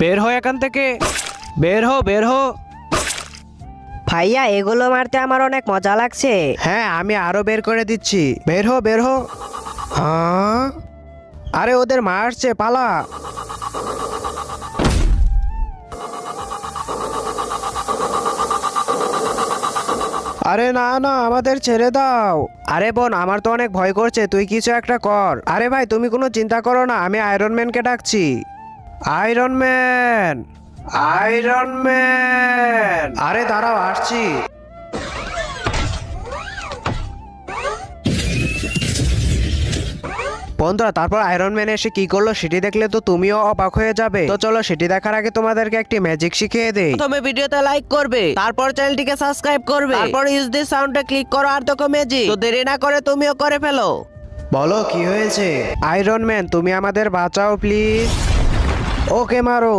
বের হো এখান থেকে, বের হো বের হো। ভাইয়া এগুলো মারতে আমার অনেক মজা লাগছে। হ্যাঁ, আমি আরো বের করে দিচ্ছি। বের হো বের হো। হ্যাঁ, আরে ওদের মারছে, পালা। আরে না না, আমাদের ছেড়ে দাও। আরে বোন, আমার তো অনেক ভয় করছে, তুই কিছু একটা কর। আরে ভাই, তুমি কোনো চিন্তা করো না, আমি আয়রন ম্যানকে ডাকছি। Iron man, iron man. আরে দাঁড়াও, আসছি। বন্ধুরা, তারপর আয়রন ম্যান এসে কি করলো সেটি দেখলে তো তুমিও অবাক হয়ে যাবে। তো চলো সেটি দেখার আগে তোমাদেরকে একটি ম্যাজিক শিখিয়ে দেই। প্রথমে ভিডিওতে লাইক করবে, তারপর চ্যানেলটিকে সাবস্ক্রাইব করবে, তারপর ইউজ দিস সাউন্ডে ক্লিক করো আর দেখো ম্যাজিক। তো দেরি না করে তুমিও করে ফেলো। বলো কি হয়েছে? আয়রন ম্যান, তুমি আমাদের বাঁচাও প্লিজ। ওকে, মারো।